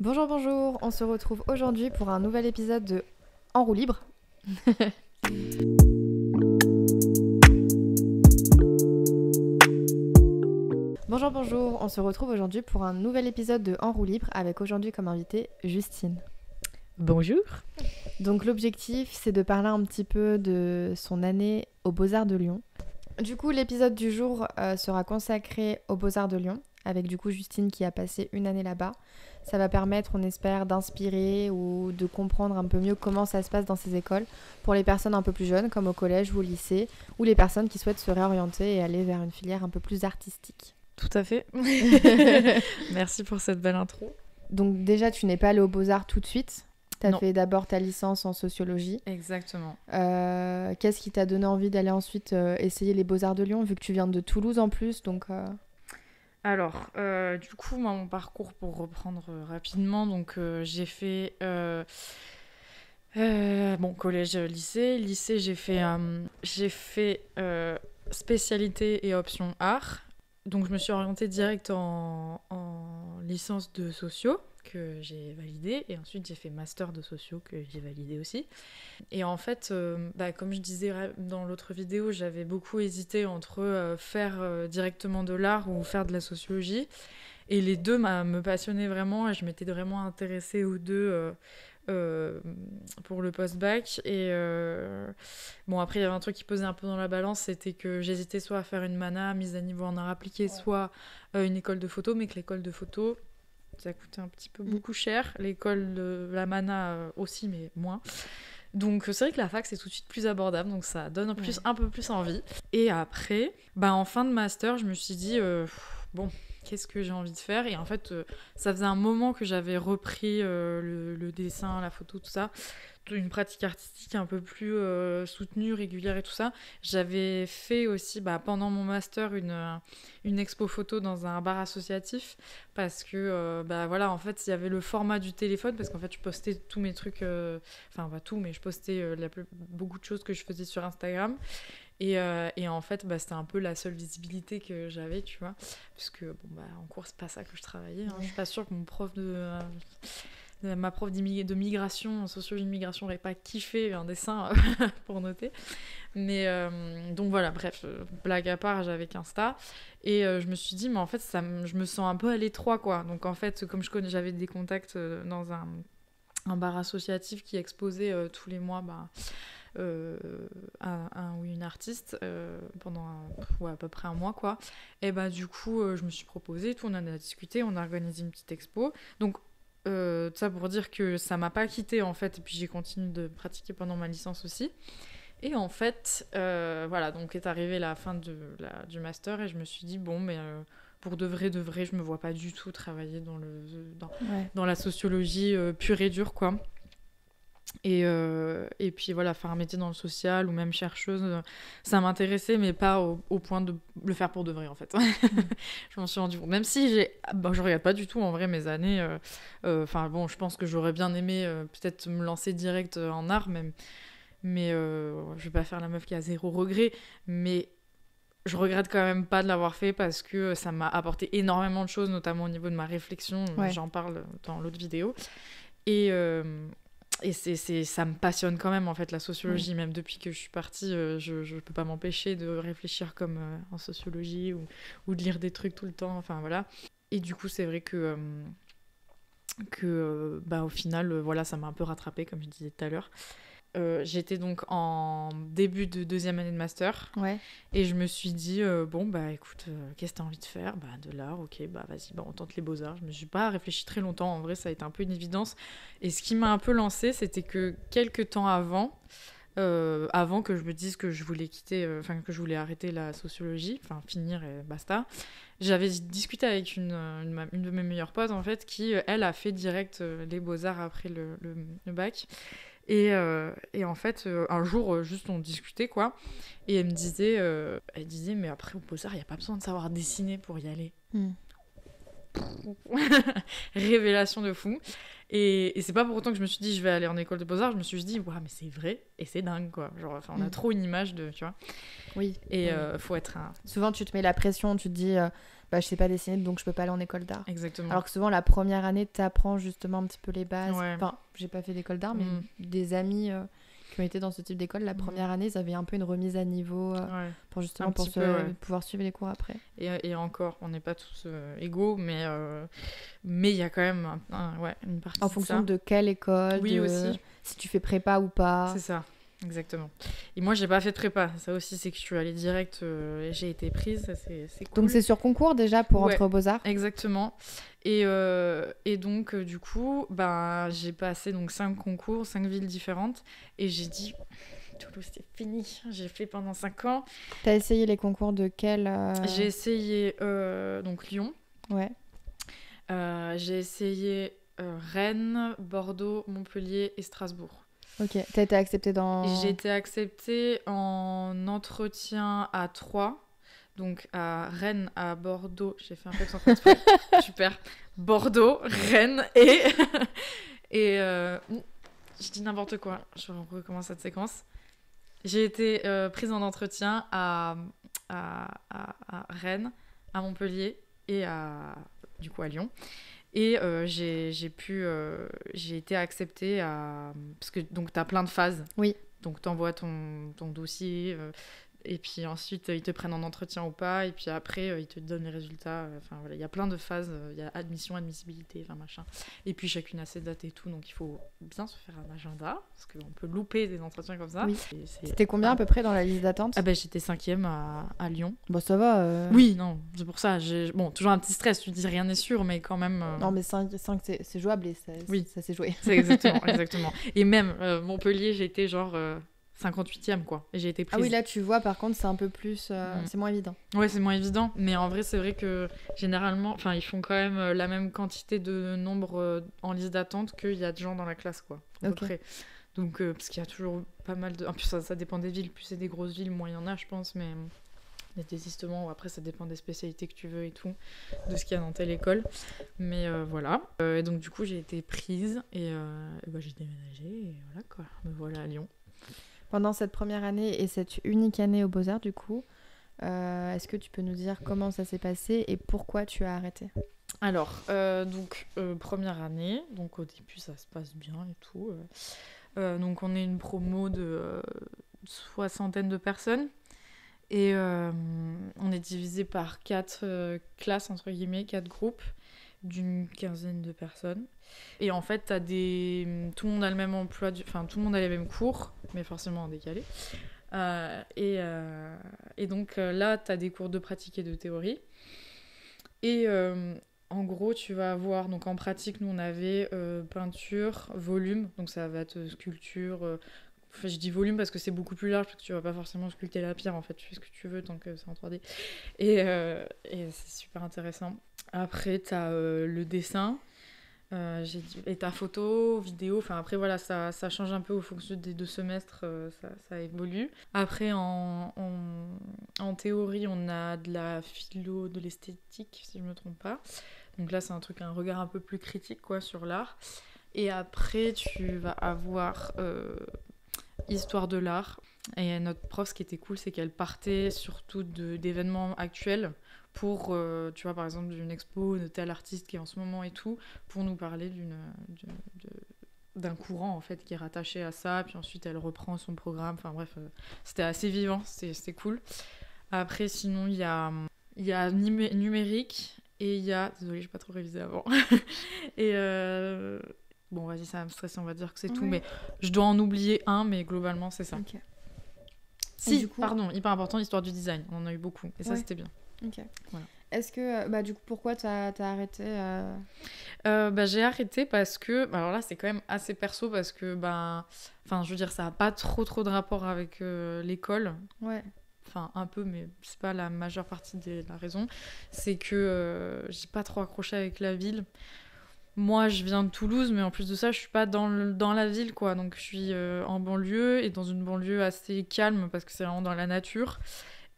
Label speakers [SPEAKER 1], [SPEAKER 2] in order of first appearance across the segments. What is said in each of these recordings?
[SPEAKER 1] Bonjour, bonjour, on se retrouve aujourd'hui pour un nouvel épisode de En roue libre. Bonjour, bonjour, on se retrouve aujourd'hui pour un nouvel épisode de En roue libre avec aujourd'hui comme invitée Justine.
[SPEAKER 2] Bonjour.
[SPEAKER 1] Donc l'objectif c'est de parler un petit peu de son année aux Beaux-Arts de Lyon. Du coup l'épisode du jour sera consacré aux Beaux-Arts de Lyon avec du coup Justine qui a passé une année là-bas. Ça va permettre, on espère, d'inspirer ou de comprendre un peu mieux comment ça se passe dans ces écoles pour les personnes un peu plus jeunes comme au collège ou au lycée ou les personnes qui souhaitent se réorienter et aller vers une filière un peu plus artistique.
[SPEAKER 2] Tout à fait. Merci pour cette belle intro.
[SPEAKER 1] Donc déjà tu n'es pas allée aux Beaux-Arts tout de suite. Tu as
[SPEAKER 2] Non.
[SPEAKER 1] fait d'abord ta licence en sociologie.
[SPEAKER 2] Exactement.
[SPEAKER 1] Qu'est-ce qui t'a donné envie d'aller ensuite essayer les Beaux-Arts de Lyon, vu que tu viens de Toulouse en plus, donc...
[SPEAKER 2] Alors, du coup, moi, mon parcours, pour reprendre rapidement, donc j'ai fait collège, lycée. Lycée, j'ai fait spécialité et option art. Donc, je me suis orientée direct en licence de socio, que j'ai validé, et ensuite j'ai fait master de socio, que j'ai validé aussi. Et en fait, comme je disais dans l'autre vidéo, j'avais beaucoup hésité entre faire directement de l'art ou faire de la sociologie. Et les deux me passionnaient vraiment, et je m'étais vraiment intéressée aux deux pour le post-bac. Et après, il y avait un truc qui pesait un peu dans la balance, c'était que j'hésitais soit à faire une mana, mise à niveau en art appliqué, soit une école de photo, mais que l'école de photo, ça coûtait un petit peu beaucoup cher. L'école de la mana aussi, mais moins. Donc c'est vrai que la fac c'est tout de suite plus abordable, donc ça donne un peu plus envie. Et après, en fin de master, je me suis dit, qu'est-ce que j'ai envie de faire ? Et en fait, ça faisait un moment que j'avais repris le dessin, la photo, tout ça, une pratique artistique un peu plus soutenue, régulière et tout ça. J'avais fait aussi pendant mon master une expo photo dans un bar associatif parce que en fait il y avait le format du téléphone, parce qu'en fait je postais tous mes trucs, pas tout, mais je postais beaucoup de choses que je faisais sur Instagram. Et en fait, c'était un peu la seule visibilité que j'avais, tu vois. Parce que, en cours, c'est pas ça que je travaillais. Hein. Je suis pas sûre que ma prof de migration, en sociologie de migration, n'aurait pas kiffé un dessin pour noter. Mais donc voilà, bref, blague à part, j'avais qu'Insta. Et je me suis dit, mais en fait, je me sens un peu à l'étroit, quoi. Donc en fait, comme j'avais des contacts dans un bar associatif qui exposait tous les mois... un ou une artiste pendant à peu près un mois, quoi. Et du coup je me suis proposée, tout, on en a discuté, on a organisé une petite expo. Donc ça pour dire que ça m'a pas quittée en fait, et puis j'ai continué de pratiquer pendant ma licence aussi. Et en fait donc est arrivée la fin du master, et je me suis dit pour de vrai, je me vois pas du tout travailler dans la sociologie pure et dure, quoi. Et puis voilà, faire un métier dans le social ou même chercheuse, ça m'intéressait, mais pas au point de le faire pour de vrai, en fait. Je m'en suis rendu compte. Même si je regrette pas du tout en vrai mes années. Je pense que j'aurais bien aimé peut-être me lancer direct en art, mais je vais pas faire la meuf qui a zéro regret. Mais je regrette quand même pas de l'avoir fait, parce que ça m'a apporté énormément de choses, notamment au niveau de ma réflexion. Ouais. J'en parle dans l'autre vidéo. Et ça me passionne quand même, en fait, la sociologie. Même depuis que je suis partie, je peux pas m'empêcher de réfléchir comme en sociologie ou de lire des trucs tout le temps, enfin voilà. Et du coup, c'est vrai que au final, ça m'a un peu rattrapée, comme je disais tout à l'heure. J'étais donc en début de deuxième année de master. Ouais. Et je me suis dit, écoute, qu'est-ce que t'as envie de faire ? De l'art, ok, vas-y, on tente les beaux-arts. Je me suis pas réfléchi très longtemps, en vrai, ça a été un peu une évidence. Et ce qui m'a un peu lancée, c'était que quelques temps avant que je me dise que je voulais que je voulais arrêter la sociologie, finir et basta, j'avais discuté avec une de mes meilleures potes, en fait, qui, elle, a fait direct les beaux-arts après le bac. Et en fait, un jour, juste on discutait, quoi. Et elle disait, mais après, au Beaux-Arts, il n'y a pas besoin de savoir dessiner pour y aller. Révélation de fou. Et c'est pas pour autant que je me suis dit, je vais aller en école de Beaux-Arts. Je me suis dit, mais c'est vrai, et c'est dingue, quoi. Genre, on a trop une image de, tu vois.
[SPEAKER 1] Oui.
[SPEAKER 2] Et faut être un...
[SPEAKER 1] Souvent, tu te mets la pression, tu te dis... bah, je sais pas dessiner, donc je peux pas aller en école d'art.
[SPEAKER 2] Exactement.
[SPEAKER 1] Alors que souvent, la première année, t'apprends justement un petit peu les bases.
[SPEAKER 2] Ouais.
[SPEAKER 1] Enfin, j'ai pas fait d'école d'art, mais
[SPEAKER 2] Mm.
[SPEAKER 1] des amis qui ont été dans ce type d'école, la première année, ils avaient un peu une remise à niveau
[SPEAKER 2] Ouais.
[SPEAKER 1] pour justement
[SPEAKER 2] Un
[SPEAKER 1] pour
[SPEAKER 2] petit peu, ouais.
[SPEAKER 1] pouvoir suivre les cours après.
[SPEAKER 2] Et encore, on n'est pas tous égaux, mais il y a quand même une partie
[SPEAKER 1] En
[SPEAKER 2] de
[SPEAKER 1] fonction
[SPEAKER 2] ça.
[SPEAKER 1] de quelle école,
[SPEAKER 2] Oui, aussi.
[SPEAKER 1] si tu fais prépa ou pas.
[SPEAKER 2] C'est ça, exactement. Et moi, j'ai pas fait de prépa. Ça aussi, c'est que je suis allée direct et j'ai été prise. Ça, c'est cool.
[SPEAKER 1] Donc c'est sur concours déjà pour
[SPEAKER 2] Ouais.
[SPEAKER 1] entrer aux Beaux-Arts.
[SPEAKER 2] Exactement. Et donc, du coup, ben, j'ai passé donc 5 concours, 5 villes différentes. Et j'ai dit, Toulouse, c'est fini. J'ai fait pendant 5 ans.
[SPEAKER 1] T'as essayé les concours de quel
[SPEAKER 2] J'ai essayé donc Lyon.
[SPEAKER 1] Ouais.
[SPEAKER 2] J'ai essayé Rennes, Bordeaux, Montpellier et Strasbourg.
[SPEAKER 1] Ok. T'as été acceptée dans...
[SPEAKER 2] J'ai été acceptée en entretien à 3. Donc à Rennes, à Bordeaux, j'ai fait un peu sans exprès. Super. Bordeaux, Rennes et je dis n'importe quoi. Je recommence cette séquence. J'ai été prise en entretien à Rennes, à Montpellier et du coup à Lyon. Et j'ai été acceptée parce que donc t'as plein de phases.
[SPEAKER 1] Oui.
[SPEAKER 2] Donc t'envoies ton dossier. Et puis ensuite, ils te prennent en entretien ou pas. Et puis après, ils te donnent les résultats. Enfin, voilà, il y a plein de phases. Il y a admission, admissibilité, enfin machin. Et puis chacune a ses dates et tout. Donc il faut bien se faire un agenda. Parce qu'on peut louper des entretiens comme ça.
[SPEAKER 1] Oui. C'était combien à peu près dans la liste d'attente?
[SPEAKER 2] Ah ben, j'étais 5e à Lyon.
[SPEAKER 1] Bon, ça va.
[SPEAKER 2] Oui, non, c'est pour ça. Bon, toujours un petit stress. Tu dis rien n'est sûr, mais quand même...
[SPEAKER 1] Non, mais 5 c'est jouable et
[SPEAKER 2] Oui.
[SPEAKER 1] ça s'est joué.
[SPEAKER 2] C'est exactement. Et même Montpellier, j'ai été genre... 58e quoi, et j'ai été prise.
[SPEAKER 1] Ah oui, là tu vois, par contre c'est un peu plus, c'est moins évident.
[SPEAKER 2] Ouais, c'est moins évident, mais en vrai c'est vrai que généralement, enfin ils font quand même la même quantité de nombre en liste d'attente qu'il y a de gens dans la classe quoi, à peu près. Donc parce qu'il y a toujours pas mal de, en plus ça dépend des villes, plus c'est des grosses villes, moins il y en a je pense, mais il y a des désistements où après ça dépend des spécialités que tu veux et tout, de ce qu'il y a dans telle école, mais voilà. Et donc du coup j'ai été prise et bah, j'ai déménagé et voilà quoi, me voilà à Lyon.
[SPEAKER 1] Pendant cette première année et cette unique année aux Beaux-Arts, du coup, est-ce que tu peux nous dire comment ça s'est passé et pourquoi tu as arrêté?
[SPEAKER 2] Alors, première année, donc au début ça se passe bien et tout. Donc on est une promo de 60aine de personnes et on est divisé par 4 classes, entre guillemets, 4 groupes d'une 15aine de personnes. Et en fait, tout le monde a le même emploi, enfin tout le monde a les mêmes cours, mais forcément en décalé. Et donc là, tu as des cours de pratique et de théorie. Et en gros, tu vas avoir, donc en pratique, nous on avait peinture, volume, donc ça va être sculpture. Enfin, je dis volume parce que c'est beaucoup plus large, parce que tu vas pas forcément sculpter la pierre, en fait, tu fais ce que tu veux tant que c'est en 3D. Et c'est super intéressant. Après, tu as le dessin. Et ta photo, vidéo, enfin après voilà, ça change un peu au fonction des 2 semestres, ça évolue. Après en théorie, on a de la philo, de l'esthétique, si je me trompe pas. Donc là, c'est un regard un peu plus critique quoi, sur l'art. Et après, tu vas avoir histoire de l'art. Et notre prof, ce qui était cool, c'est qu'elle partait surtout d'événements actuels pour, tu vois, par exemple, d'une expo de tel artiste qui est en ce moment et tout, pour nous parler d'un courant, en fait, qui est rattaché à ça, puis ensuite, elle reprend son programme, enfin bref, c'était assez vivant, c'était cool. Après, sinon, il y a numérique, et il y a... Désolée, j'ai pas trop révisé avant. Et... Bon, vas-y, ça va me stresser, on va dire que c'est tout, mais je dois en oublier un, mais globalement, c'est ça.
[SPEAKER 1] Okay.
[SPEAKER 2] Si, du coup... pardon, hyper important, l'histoire du design, on en a eu beaucoup, et ça, c'était bien.
[SPEAKER 1] Ok.
[SPEAKER 2] Voilà.
[SPEAKER 1] Est-ce que, du coup, pourquoi t'as arrêté
[SPEAKER 2] j'ai arrêté parce que, alors là, c'est quand même assez perso parce que, je veux dire, ça n'a pas trop de rapport avec l'école.
[SPEAKER 1] Ouais.
[SPEAKER 2] Enfin, un peu, mais c'est pas la majeure partie de la raison. C'est que j'ai pas trop accroché avec la ville. Moi, je viens de Toulouse, mais en plus de ça, je suis pas dans la ville, quoi. Donc, je suis en banlieue et dans une banlieue assez calme parce que c'est vraiment dans la nature.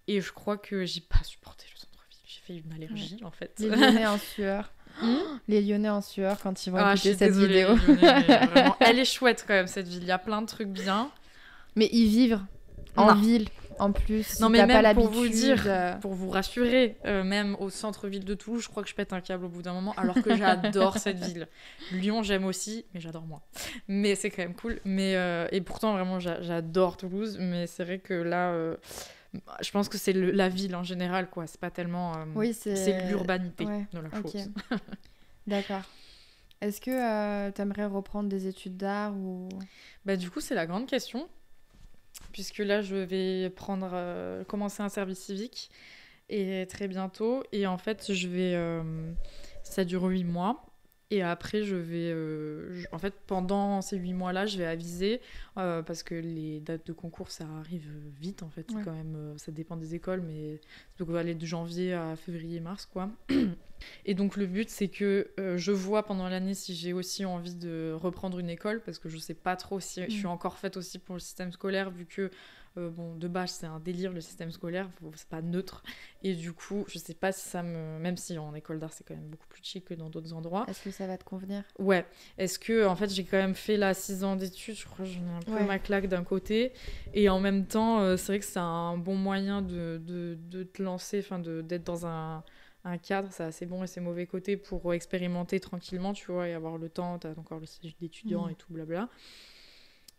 [SPEAKER 2] Et je crois que j'ai pas supporté le centre-ville. J'ai fait une allergie, en fait.
[SPEAKER 1] Les Lyonnais en sueur. Les Lyonnais en sueur quand ils vont écouter cette
[SPEAKER 2] désolée,
[SPEAKER 1] vidéo.
[SPEAKER 2] Lyonnais, mais vraiment, elle est chouette, quand même, cette ville. Il y a plein de trucs bien.
[SPEAKER 1] Mais y vivre en ville. En plus, si
[SPEAKER 2] Non, mais
[SPEAKER 1] t'as pas
[SPEAKER 2] même pour
[SPEAKER 1] l'habitude...
[SPEAKER 2] vous dire, pour vous rassurer, même au centre-ville de Toulouse, je crois que je pète un câble au bout d'un moment, alors que j'adore cette ville. Lyon, j'aime aussi, mais j'adore moins. Mais c'est quand même cool. Et pourtant, vraiment, j'adore Toulouse, mais c'est vrai que là, je pense que c'est la ville en général, quoi. C'est pas tellement...
[SPEAKER 1] Oui,
[SPEAKER 2] c'est l'urbanité
[SPEAKER 1] ouais,
[SPEAKER 2] de la
[SPEAKER 1] ok.
[SPEAKER 2] chose.
[SPEAKER 1] D'accord. Est-ce que t'aimerais reprendre des études d'art ou...
[SPEAKER 2] Bah, du coup, c'est la grande question, puisque là, je vais commencer un service civique. Et très bientôt. Et en fait, ça dure 8 mois. Et après, en fait, pendant ces 8 mois-là, je vais aviser parce que les dates de concours, ça arrive vite, en fait.
[SPEAKER 1] Ouais.
[SPEAKER 2] Quand même, ça dépend des écoles, mais donc on va aller de janvier à février-mars, quoi. Et donc, le but, c'est que je vois pendant l'année si j'ai aussi envie de reprendre une école parce que je sais pas trop si je suis encore faite aussi pour le système scolaire, vu que bon, de base, c'est un délire le système scolaire, c'est pas neutre. Et du coup, je sais pas si même si en école d'art, c'est quand même beaucoup plus chic que dans d'autres endroits.
[SPEAKER 1] Est-ce que ça va te convenir?
[SPEAKER 2] Ouais. Est-ce que, en fait, j'ai quand même fait là 6 ans d'études, je crois que j'en ai un peu ma claque d'un côté. Et en même temps, c'est vrai que c'est un bon moyen de te lancer, enfin, d'être dans un cadre, ça a ses bons et ses mauvais côtés pour expérimenter tranquillement, tu vois, et avoir le temps, t'as encore le stage d'étudiant et tout, blabla.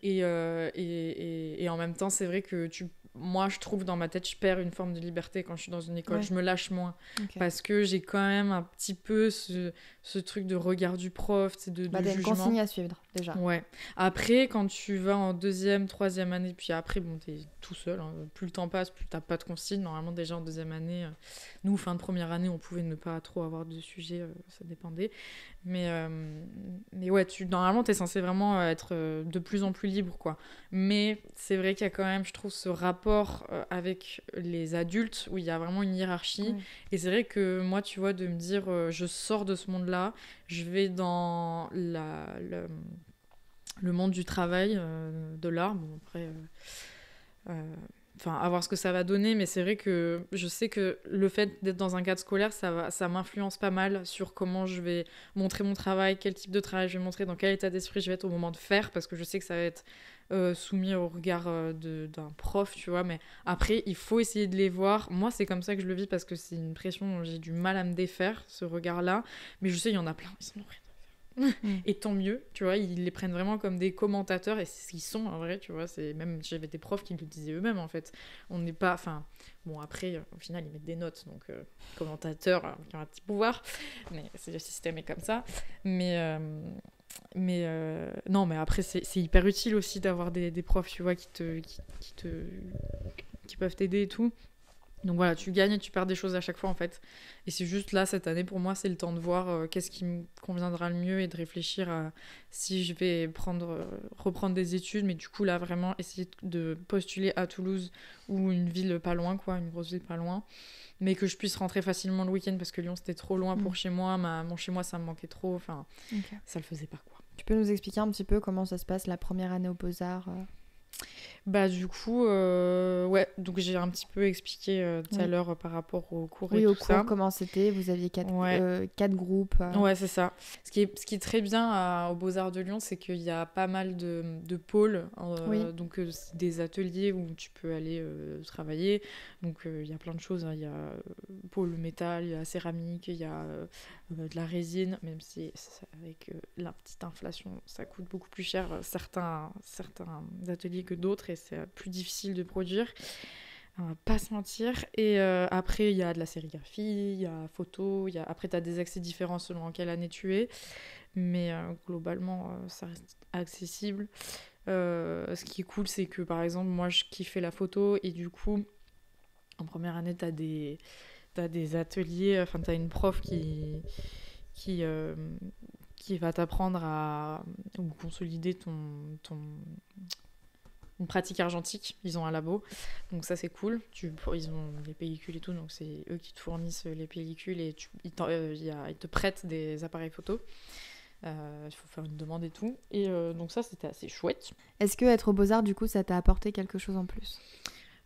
[SPEAKER 2] Et en même temps, c'est vrai que moi, je trouve dans ma tête, je perds une forme de liberté quand je suis dans une école. Je me lâche moins. Okay. Parce que j'ai quand même un petit peu ce truc de regard du prof, de
[SPEAKER 1] t'as
[SPEAKER 2] jugement.
[SPEAKER 1] Une consigne à suivre, déjà.
[SPEAKER 2] Ouais. Après, quand tu vas en 2e, 3e année, puis après, bon, t'es tout seul. Hein. Plus le temps passe, plus t'as pas de consigne. Normalement, déjà en 2e année, nous, fin de première année, on pouvait ne pas trop avoir de sujet, ça dépendait. Mais ouais, normalement, t'es censé vraiment être de plus en plus libre, quoi. Mais c'est vrai qu'il y a quand même, je trouve, ce rapport avec les adultes où il y a vraiment une hiérarchie. Ouais. Et c'est vrai que moi, tu vois, de me dire, je sors de ce monde-là, je vais dans le monde du travail, de l'art. Bon, après... à voir ce que ça va donner, mais c'est vrai que je sais que le fait d'être dans un cadre scolaire, ça m'influence pas mal sur comment je vais montrer mon travail, quel type de travail je vais montrer, dans quel état d'esprit je vais être au moment de faire, parce que je sais que ça va être soumis au regard d'un prof, tu vois, mais après, il faut essayer de les voir. Moi, c'est comme ça que je le vis, parce que c'est une pression dont j'ai du mal à me défaire, ce regard-là, mais je sais, il y en a plein, ils sont horribles. Et tant mieux, tu vois, ils les prennent vraiment comme des commentateurs, et c'est ce qu'ils sont en vrai, tu vois, même j'avais des profs qui le disaient eux-mêmes en fait, on n'est pas, bon après au final ils mettent des notes, donc commentateurs qui ont un petit pouvoir, mais le système est comme ça, mais non, mais après c'est hyper utile aussi d'avoir des profs, tu vois, qui peuvent t'aider et tout. Donc voilà, tu gagnes et tu perds des choses à chaque fois en fait. Et c'est juste là, cette année, pour moi, c'est le temps de voir qu'est-ce qui me conviendra le mieux et de réfléchir à si je vais reprendre des études. Mais du coup, là, vraiment, essayer de postuler à Toulouse ou une ville pas loin, quoi, une grosse ville pas loin. Mais que je puisse rentrer facilement le week-end parce que Lyon, c'était trop loin pour chez moi. Mon chez moi, ça me manquait trop. Enfin, ça le faisait pas, quoi.
[SPEAKER 1] Tu peux nous expliquer un petit peu comment ça se passe la première année aux Beaux-Arts
[SPEAKER 2] Bah du coup, ouais, donc j'ai un petit peu expliqué tout à l'heure par rapport au cours et tout ça. Oui, au cours,
[SPEAKER 1] comment c'était, vous aviez 4 groupes.
[SPEAKER 2] Ouais, c'est ça. Ce qui est très bien aux Beaux-Arts de Lyon, c'est qu'il y a pas mal de pôles, donc des ateliers où tu peux aller travailler. Donc il y a plein de choses, hein. Il y a pôle métal, il y a céramique, il y a de la résine, même si avec la petite inflation, ça coûte beaucoup plus cher certains ateliers que d'autres et c'est plus difficile de produire. On va pas se mentir. Et après, il y a de la sérigraphie, il y a photo, après, tu as des accès différents selon en quelle année tu es. Mais globalement, ça reste accessible. Ce qui est cool, c'est que, par exemple, moi, je kiffais la photo. Et du coup, en première année, tu as des ateliers. Enfin, tu as une prof qui va t'apprendre à consolider une pratique argentique, ils ont un labo, donc ça c'est cool. Ils ont des pellicules et tout, donc c'est eux qui te fournissent les pellicules et ils te prêtent des appareils photo. Il faut faire une demande et tout. Et donc ça c'était assez chouette.
[SPEAKER 1] Est-ce que être aux Beaux-Arts, du coup, ça t'a apporté quelque chose en plus ?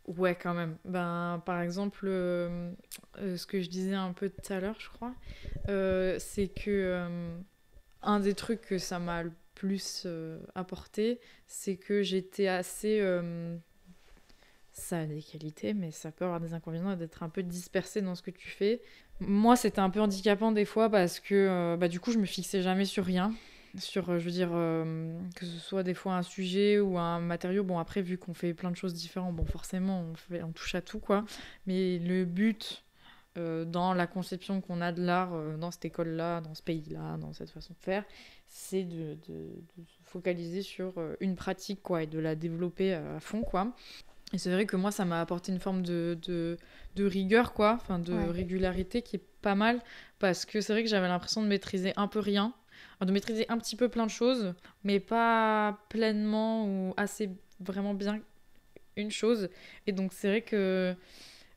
[SPEAKER 2] Ouais, quand même. Par exemple, ce que je disais un peu tout à l'heure, je crois, c'est que un des trucs que ça m'a le plus apporté, c'est que j'étais assez ça a des qualités, mais ça peut avoir des inconvénients d'être un peu dispersé dans ce que tu fais. Moi, c'était un peu handicapant des fois parce que du coup, je me fixais jamais sur rien. Je veux dire, que ce soit des fois un sujet ou un matériau. Bon, après, vu qu'on fait plein de choses différentes, bon, forcément, on touche à tout, quoi. Mais le but dans la conception qu'on a de l'art dans cette école-là, dans ce pays-là, dans cette façon de faire, c'est de se focaliser sur une pratique, quoi, et de la développer à fond, quoi. Et c'est vrai que moi, ça m'a apporté une forme de rigueur, quoi, enfin de régularité qui est pas mal, parce que c'est vrai que j'avais l'impression de maîtriser un peu rien, de maîtriser un petit peu plein de choses, mais pas pleinement ou assez vraiment bien une chose. Et donc c'est vrai que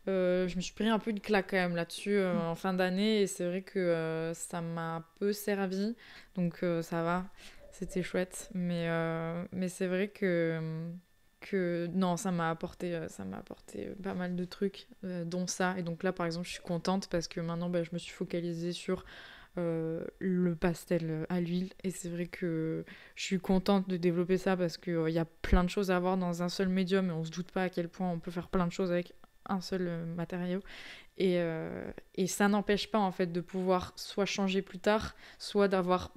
[SPEAKER 2] je me suis pris un peu une claque quand même là-dessus en fin d'année, et c'est vrai que ça m'a un peu servi, donc ça va, c'était chouette. Mais c'est vrai que non, ça m'a apporté pas mal de trucs, dont ça. Et donc là, par exemple, je suis contente parce que maintenant, je me suis focalisée sur le pastel à l'huile. Et c'est vrai que je suis contente de développer ça parce qu'il y a plein de choses à voir dans un seul médium et on se doute pas à quel point on peut faire plein de choses avec un seul matériau. Et ça n'empêche pas, en fait, de pouvoir soit changer plus tard, soit d'avoir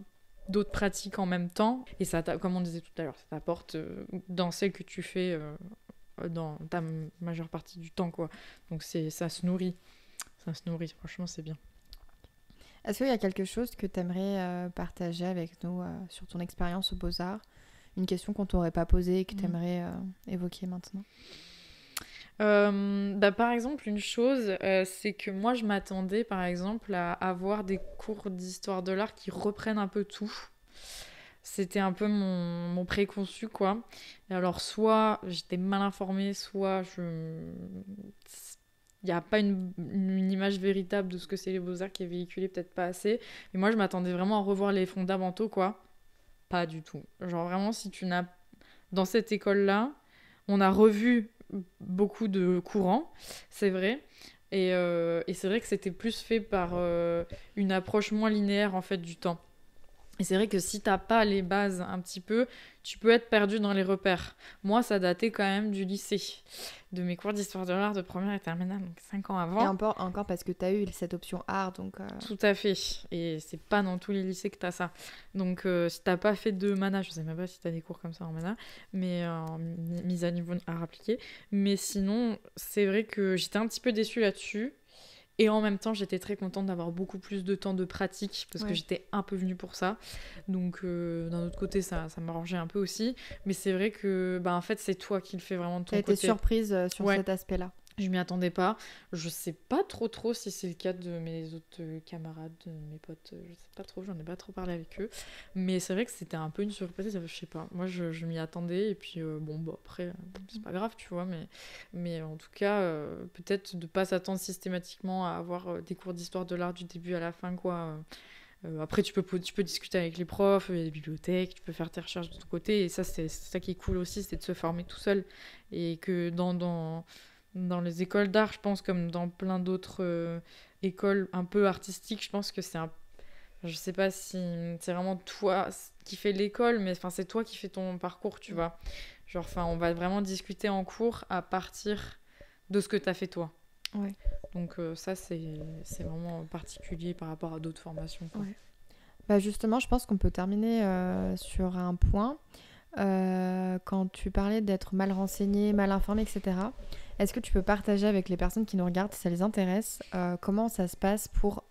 [SPEAKER 2] d'autres pratiques en même temps, et ça, comme on disait tout à l'heure, ça t'apporte dans celle que tu fais dans ta majeure partie du temps, quoi. Donc ça se nourrit, franchement c'est bien.
[SPEAKER 1] Est-ce qu'il y a quelque chose que tu aimerais partager avec nous sur ton expérience aux Beaux-Arts, une question qu'on t'aurait pas posée et que tu aimerais évoquer maintenant?
[SPEAKER 2] Par exemple, une chose, c'est que moi je m'attendais par exemple à avoir des cours d'histoire de l'art qui reprennent un peu tout. C'était un peu mon préconçu, quoi. Et alors, soit j'étais mal informée, soit il n'y a pas une image véritable de ce que c'est les Beaux-Arts qui est véhiculée, peut-être pas assez. Et moi, je m'attendais vraiment à revoir les fondamentaux, quoi. Pas du tout. Genre, vraiment, si tu n'as... Dans cette école-là, on a revu beaucoup de courants, c'est vrai. Et c'est vrai que c'était plus fait par une approche moins linéaire, en fait, du temps. Et c'est vrai que si t'as pas les bases un petit peu, tu peux être perdu dans les repères. Moi, ça datait quand même du lycée, de mes cours d'histoire de l'art de première et terminale, donc 5 ans avant.
[SPEAKER 1] Et encore parce que t'as eu cette option art, donc...
[SPEAKER 2] Tout à fait. Et c'est pas dans tous les lycées que t'as ça. Donc si t'as pas fait de mana, je sais même pas si t'as des cours comme ça en mana, mais en mise à niveau art appliqué. Mais sinon, c'est vrai que j'étais un petit peu déçue là-dessus. Et en même temps, j'étais très contente d'avoir beaucoup plus de temps de pratique parce que j'étais un peu venue pour ça. Donc, d'un autre côté, ça m'arrangeait un peu aussi. Mais c'est vrai que, en fait, c'est toi qui le fais vraiment de ton côté.
[SPEAKER 1] T'as été surprise sur cet aspect-là.
[SPEAKER 2] Je m'y attendais pas. Je sais pas trop si c'est le cas de mes autres camarades, de mes potes. Je sais pas trop, j'en ai pas trop parlé avec eux. Mais c'est vrai que c'était un peu une surprise. Je sais pas. Moi, je m'y attendais. Et puis, après, c'est pas grave, tu vois. Mais en tout cas, peut-être de pas s'attendre systématiquement à avoir des cours d'histoire de l'art du début à la fin, quoi. Après, tu peux discuter avec les profs, les bibliothèques, tu peux faire tes recherches de ton côté. Et ça, c'est ça qui est cool aussi, c'est de se former tout seul. Et que dans les écoles d'art, je pense, comme dans plein d'autres écoles un peu artistiques, je pense que je sais pas si c'est vraiment toi qui fais l'école, mais c'est toi qui fais ton parcours, tu vois. Genre, on va vraiment discuter en cours à partir de ce que t'as fait toi.
[SPEAKER 1] Ouais.
[SPEAKER 2] Donc ça, c'est vraiment particulier par rapport à d'autres formations, quoi.
[SPEAKER 1] Ouais. Justement, je pense qu'on peut terminer sur un point. Quand tu parlais d'être mal renseigné, mal informé, etc., est-ce que tu peux partager avec les personnes qui nous regardent, si ça les intéresse, comment ça se passe pour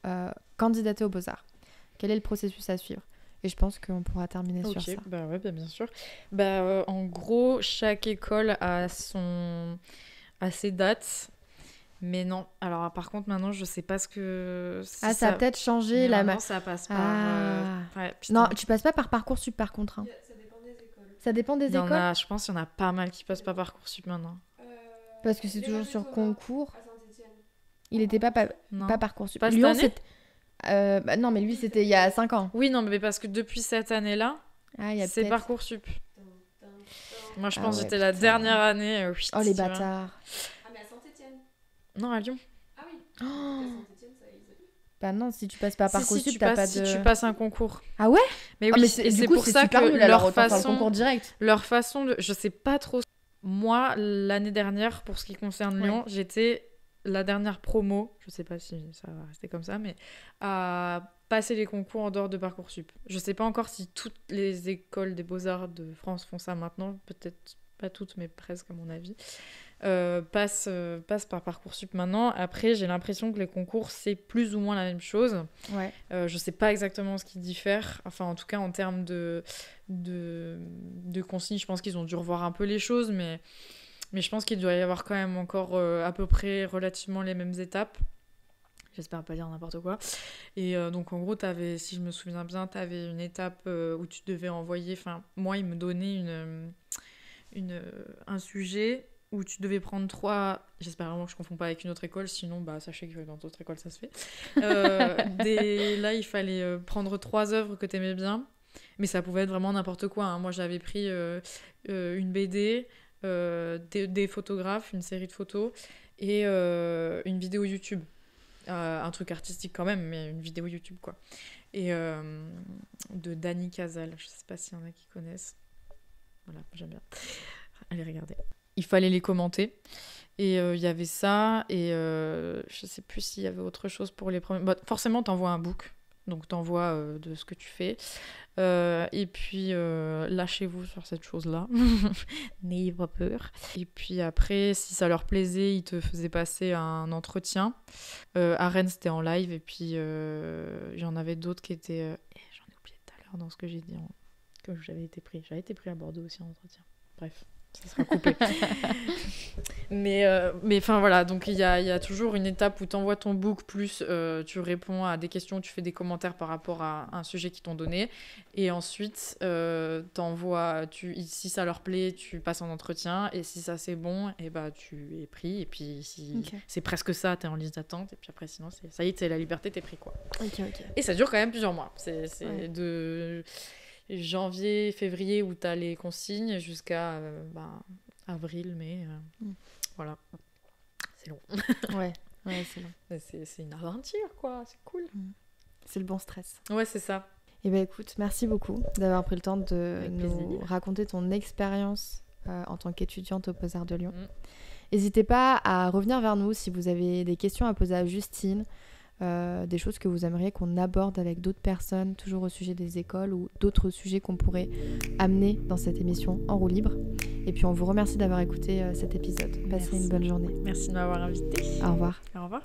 [SPEAKER 1] candidater aux Beaux-Arts? Quel est le processus à suivre? Et je pense qu'on pourra terminer sur ça.
[SPEAKER 2] Ouais, bien sûr. En gros, chaque école a ses dates. Mais non, alors par contre maintenant je sais pas ce que...
[SPEAKER 1] ça a peut-être changé là.
[SPEAKER 2] Maintenant ça passe par...
[SPEAKER 1] non, tu passes pas par Parcoursup par contre.
[SPEAKER 3] Ça dépend des écoles.
[SPEAKER 1] Ça dépend des écoles.
[SPEAKER 2] Je pense qu'il y en a pas mal qui passent par Parcoursup maintenant.
[SPEAKER 1] Parce que c'est toujours sur concours.
[SPEAKER 3] À Saint-Étienne.
[SPEAKER 1] Il était pas Parcoursup.
[SPEAKER 2] Pas cette année
[SPEAKER 1] non, mais lui c'était il y a 5 ans.
[SPEAKER 2] Oui, non, mais parce que depuis cette année-là, c'est Parcoursup. Moi je pense que j'étais la dernière année.
[SPEAKER 1] Oh les bâtards.
[SPEAKER 2] Non, à Lyon.
[SPEAKER 3] Ah oui.
[SPEAKER 1] Non, si tu passes pas Parcoursup,
[SPEAKER 2] si
[SPEAKER 1] t'as pas de...
[SPEAKER 2] Si tu passes un concours.
[SPEAKER 1] Ah ouais?
[SPEAKER 2] Mais oui, et c'est pour ça que
[SPEAKER 1] leur façon...
[SPEAKER 2] leur façon de... Je sais pas trop... Moi, l'année dernière, pour ce qui concerne Lyon, j'étais la dernière promo, je sais pas si ça va rester comme ça, mais à passer les concours en dehors de Parcoursup. Je sais pas encore si toutes les écoles des Beaux-Arts de France font ça maintenant, peut-être pas toutes, mais presque à mon avis. Passe par Parcoursup maintenant. Après, j'ai l'impression que les concours, c'est plus ou moins la même chose.
[SPEAKER 1] Ouais.
[SPEAKER 2] Je sais pas exactement ce qui diffère. Enfin, en tout cas, en termes de consignes, je pense qu'ils ont dû revoir un peu les choses, mais je pense qu'il doit y avoir quand même encore à peu près relativement les mêmes étapes. J'espère pas dire n'importe quoi. Et donc, en gros, si je me souviens bien, tu avais une étape où tu devais envoyer... Enfin, moi, il me donnait un sujet où tu devais prendre 3... J'espère vraiment que je ne confonds pas avec une autre école, sinon, sachez que dans d'autres écoles, ça se fait. Là, il fallait prendre 3 œuvres que tu aimais bien, mais ça pouvait être vraiment n'importe quoi. Hein. Moi, j'avais pris une BD, des photographes, une série de photos, et une vidéo YouTube. Un truc artistique quand même, mais une vidéo YouTube, quoi. Et de Dani Casal, je sais pas s'il y en a qui connaissent. Voilà, j'aime bien. Allez regarder. Il fallait les commenter. Et il y avait ça, et je sais plus s'il y avait autre chose pour les premiers... forcément, t'envoies un book, donc t'envoies de ce que tu fais. Et puis, lâchez-vous sur cette chose-là. N'ayez pas peur. Et puis après, si ça leur plaisait, ils te faisaient passer un entretien. À Rennes, c'était en live, et puis il y en avait d'autres qui étaient... j'en ai oublié tout à l'heure dans ce que j'ai dit, que j'avais été pris. J'avais été pris à Bordeaux aussi en entretien. Bref. Ça sera coupé. mais enfin voilà, donc il y a toujours une étape où tu envoies ton book, plus tu réponds à des questions, tu fais des commentaires par rapport à un sujet qu'ils t'ont donné, et ensuite si ça leur plaît, tu passes en entretien, et si ça c'est bon, et tu es pris, et puis si c'est presque ça, t'es en liste d'attente, et puis après sinon ça y est, c'est la liberté, t'es pris, quoi. Et ça dure quand même plusieurs mois, c'est de janvier, février où t'as les consignes jusqu'à avril, mai. Voilà. C'est long.
[SPEAKER 1] ouais, c'est long.
[SPEAKER 2] C'est une aventure, quoi. C'est cool.
[SPEAKER 1] C'est le bon stress.
[SPEAKER 2] Ouais, c'est ça.
[SPEAKER 1] Et écoute, merci beaucoup d'avoir pris le temps de nous raconter ton expérience en tant qu'étudiante aux Beaux-Arts de Lyon. N'hésitez pas à revenir vers nous si vous avez des questions à poser à Justine, des choses que vous aimeriez qu'on aborde avec d'autres personnes, toujours au sujet des écoles, ou d'autres sujets qu'on pourrait amener dans cette émission en roue libre. Et puis on vous remercie d'avoir écouté cet épisode. Passez une bonne journée.
[SPEAKER 2] Merci de m'avoir invitée.
[SPEAKER 1] Au revoir.
[SPEAKER 2] Au revoir.